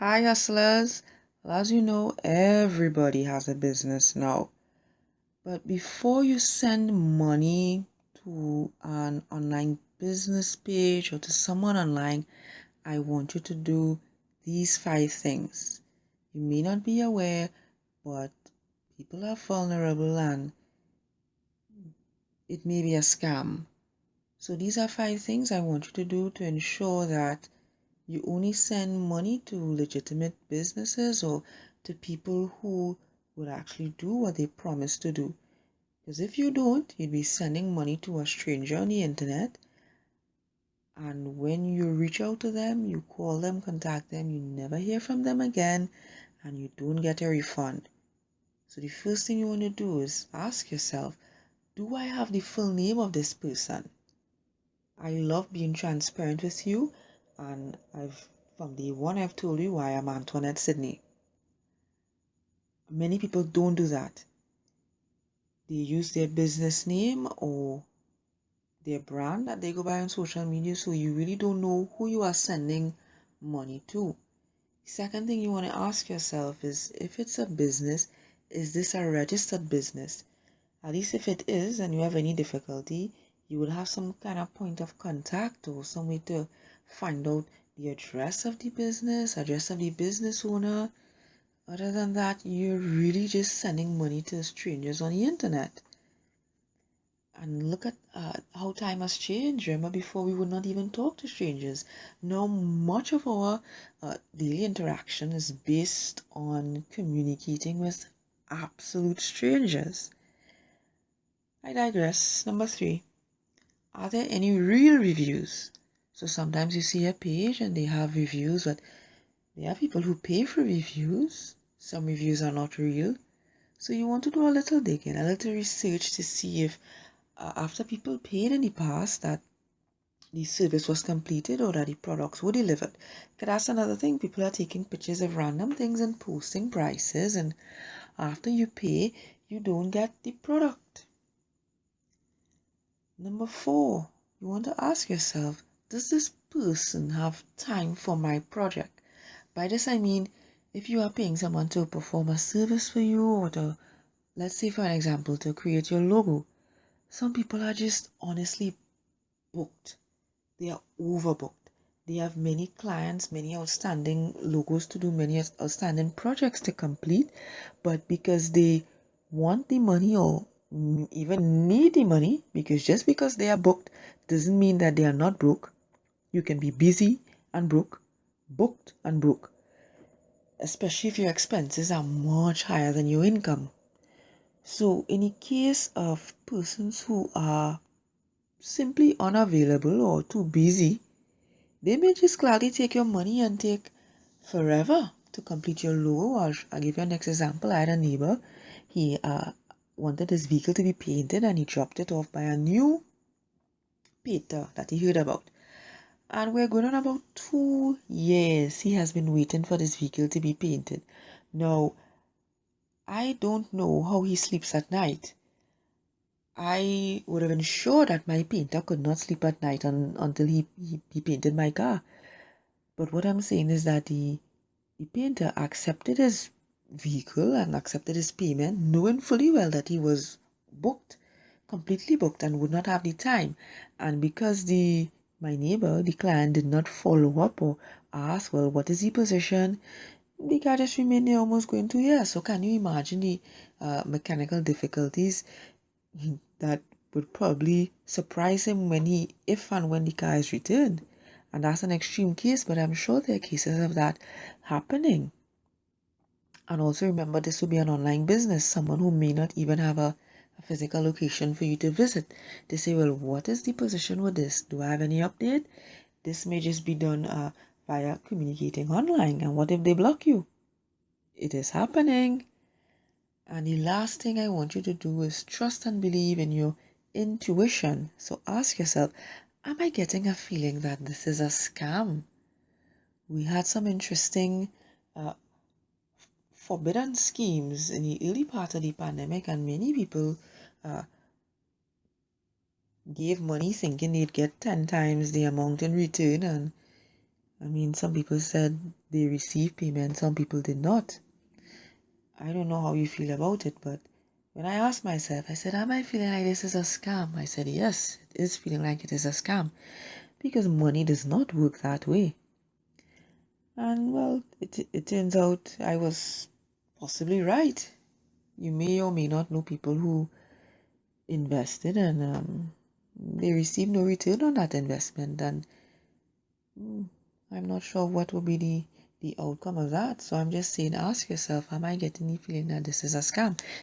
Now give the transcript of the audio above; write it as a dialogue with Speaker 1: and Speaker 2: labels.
Speaker 1: Hi, hustlers. Well, as you know, everybody has a business now. But before you send money to an online business page or to someone online, I want you to do these 5 things. You may not be aware, but people are vulnerable and it may be a scam. So these are 5 things I want you to do to ensure that you only send money to legitimate businesses or to people who would actually do what they promise to do. Because if you don't, you'd be sending money to a stranger on the internet. And when you reach out to them, you call them, contact them, you never hear from them again, and you don't get a refund. So the first thing you want to do is ask yourself, do I have the full name of this person? I love being transparent with you, and from day one I've told you I am Antoinette Sydney. Many people don't do that. They use their business name or their brand that they go by on social media, so you really don't know who you are sending money to. Second thing you want to ask yourself is, if it's a business, is this a registered business? At least if it is and you have any difficulty, you will have some kind of point of contact or some way to find out the address of the business, address of the business owner. Other than that, you're really just sending money to strangers on the internet. And look at how time has changed. Remember, before we would not even talk to strangers. Now, much of our daily interaction is based on communicating with absolute strangers. I digress. Number 3, are there any real reviews? So sometimes you see a page and they have reviews, but there are people who pay for reviews. Some reviews are not real. So you want to do a little digging, a little research to see if after people paid in the past that the service was completed or that the products were delivered. Because that's another thing. People are taking pictures of random things and posting prices, and after you pay, you don't get the product. Number 4, you want to ask yourself, does this person have time for my project? By this I mean, if you are paying someone to perform a service for you or to, let's say for an example, to create your logo, some people are just honestly booked. They are overbooked. They have many clients, many outstanding logos to do, many outstanding projects to complete, but because they want the money or even need the money, because just because they are booked doesn't mean that they are not broke. You can be busy and broke, booked and broke, especially if your expenses are much higher than your income. So in the case of persons who are simply unavailable or too busy, they may just gladly take your money and take forever to complete your logo. I'll give you an next example. I had a neighbor. He wanted his vehicle to be painted and he dropped it off by a new painter that he heard about. And we're going on about 2 years. He has been waiting for this vehicle to be painted. Now, I don't know how he sleeps at night. I would have ensured that my painter could not sleep at night until he painted my car. But what I'm saying is that the painter accepted his vehicle and accepted his payment, knowing fully well that he was booked, completely booked, and would not have the time. And because my neighbor, the client, did not follow up or ask, well, what is the position? The guy just remained there almost going 2 years. So can you imagine the mechanical difficulties that would probably surprise him if and when the car is returned? And that's an extreme case, but I'm sure there are cases of that happening. And also remember, this will be an online business, someone who may not even have a physical location for you to visit. They say, well, what is the position with this? Do I have any update? This may just be done via communicating online. And what if they block you? It is happening. And the last thing I want you to do is trust and believe in your intuition. So ask yourself, am I getting a feeling that this is a scam? We had some interesting uh, forbidden schemes in the early part of the pandemic, and many people uh, gave money thinking they'd get 10 times the amount in return, and I mean, some people said they received payment, some people did not. I don't know how you feel about it, but when I asked myself, I said, am I feeling like this is a scam? I said, yes, it is feeling like it is a scam because money does not work that way. And well, it turns out I was possibly right. You may or may not know people who invested and they received no return on that investment. And I'm not sure what will be the outcome of that. So I'm just saying, ask yourself, am I getting the feeling that this is a scam?